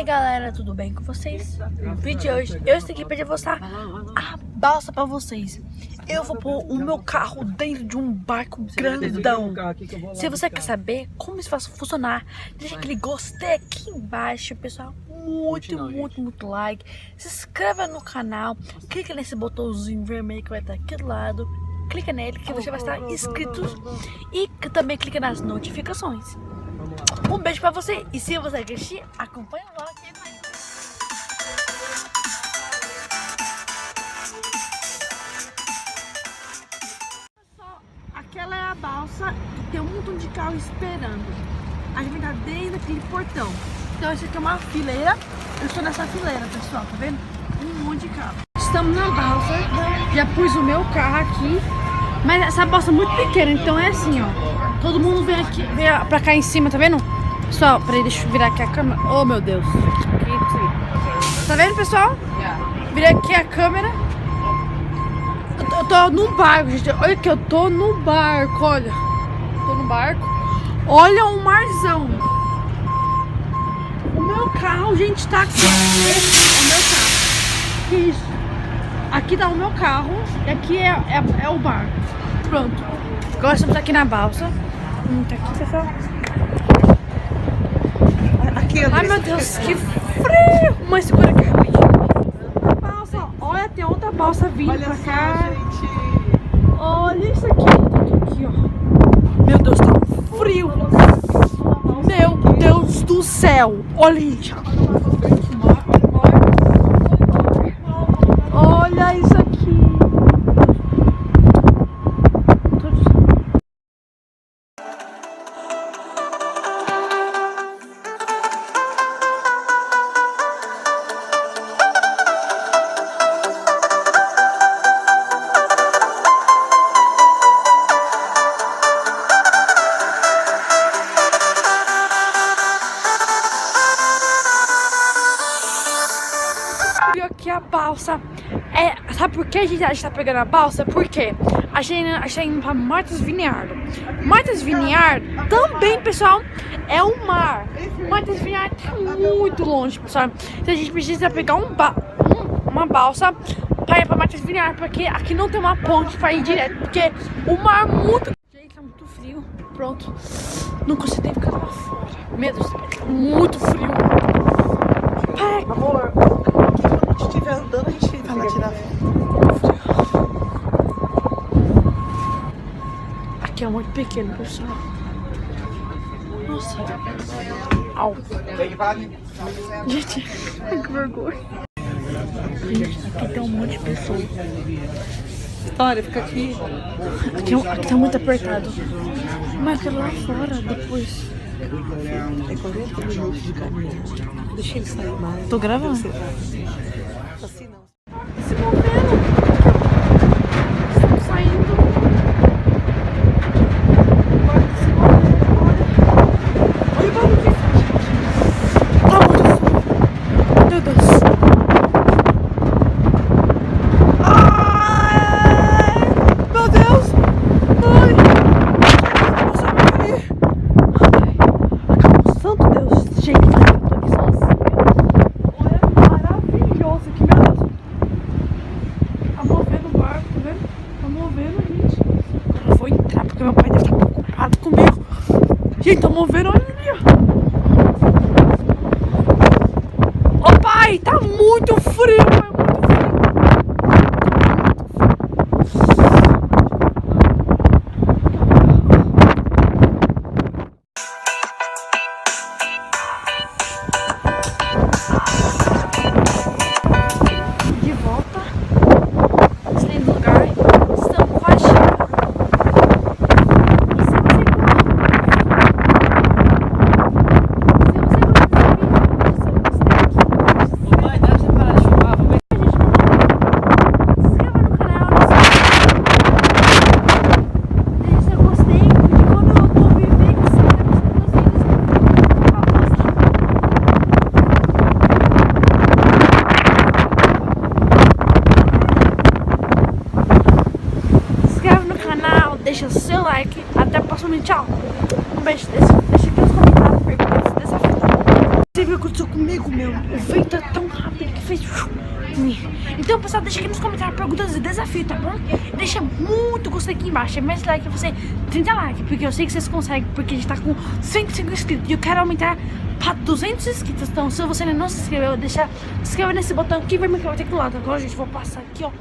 aí galera, tudo bem com vocês? No vídeo de hoje eu estou aqui para mostrar a balsa para vocês. Eu vou pôr o meu carro dentro de um barco grandão. Se você quer saber como isso vai funcionar, deixa aquele gostei aqui embaixo, pessoal. Muito like. Se inscreva no canal, clica nesse botãozinho vermelho que vai estar aqui do lado. Clica nele que você vai estar inscrito e também clica nas notificações. Um beijo pra você e se você assistir, acompanha o vlog. Aquela é a balsa e tem um montão de carro esperando. A gente tá dentro daquele portão. Então essa aqui é uma fileira. Eu estou nessa fileira, pessoal, tá vendo? Um monte de carro. Estamos na balsa. Já pus o meu carro aqui. Mas essa balsa é muito pequena, então é assim, ó. Todo mundo vem aqui, vem pra cá em cima, tá vendo? Pessoal, peraí, deixa eu virar aqui a câmera. Oh, meu Deus. Tá vendo, pessoal? Virei aqui a câmera. Eu tô no barco, gente. Olha que eu tô no barco, olha. Tô no barco. Olha o marzão. O meu carro, gente, tá aqui. Esse é o meu carro. Que isso? Aqui tá o meu carro e aqui é o barco. Pronto. Agora estamos aqui na balsa. Tá aqui, pessoal. Aqui, ai, meu Deus, que frio! Mãe, segura aqui rapidinho. A balsa, olha, tem outra balsa vindo pra cá. Gente. Olha isso aqui, ó. Meu Deus, tá um frio. Meu Deus do céu. Olha, gente. Olha isso aqui. Aqui a balsa sabe por que a gente tá pegando a balsa? Porque a gente tá indo pra Martha's Vineyard. Martha's Vineyard também, pessoal, é o mar. Martha's Vineyard é muito longe, pessoal. Então a gente precisa pegar uma balsa pra ir pra Martha's Vineyard, porque aqui não tem uma ponte pra ir direto, porque o mar é muito... Gente, tá muito frio. Pronto, não consigo nem ficar lá fora. Meu Deus, tá muito frio. Amor, quando estiver andando, a gente vai lá tirar foto. Aqui é muito pequeno, pessoal. Nossa. Au. Gente, que vergonha. Gente, aqui tem um monte de pessoas. História, fica aqui. Aqui tá muito apertado. Mas eu quero lá fora depois. É 40 minutos de caminho. Deixa ele sair mais. Tô gravando. Assim não. Se movendo. Estamos saindo. Agora se movendo. Olha o barulho. Tá muito frio. Meu Deus. Ai, meu Deus. Ai. Nossa, eu vou cair. Ai, santo Deus. Gente, eu tô aqui sozinha. Olha, maravilhoso aqui, meu Deus. Tá movendo o barco, tá vendo? Tá movendo, gente. Agora eu vou entrar porque meu pai deve estar preocupado comigo. Gente, tá movendo, olha ali, ó. Ô pai, tá muito frio, pai, muito frio. De volta, saindo do lugar, estamos quase chegando. E se você Vai, dá pra você parar de filmar, vamos ver. se inscreva no canal, deixa seu gostei, porque quando eu tô vivendo assim, se inscreve no canal, deixa seu like, até o próximo vídeo, tchau. Um beijo, deixa aqui nos comentários perguntas dessa vida. Você viu que aconteceu comigo, meu. O vento é tão rápido que fez... Então, pessoal, deixa aqui nos comentários perguntas e desafios, tá bom? Deixa muito gostei aqui embaixo. É mais like que você 30 likes, porque eu sei que vocês conseguem, porque a gente tá com 105 inscritos e eu quero aumentar pra 200 inscritos. Então, se você ainda não se inscreveu, deixa se inscrever nesse botão aqui vermelho que vai ter aqui do lado. Agora, gente, vou passar aqui, ó.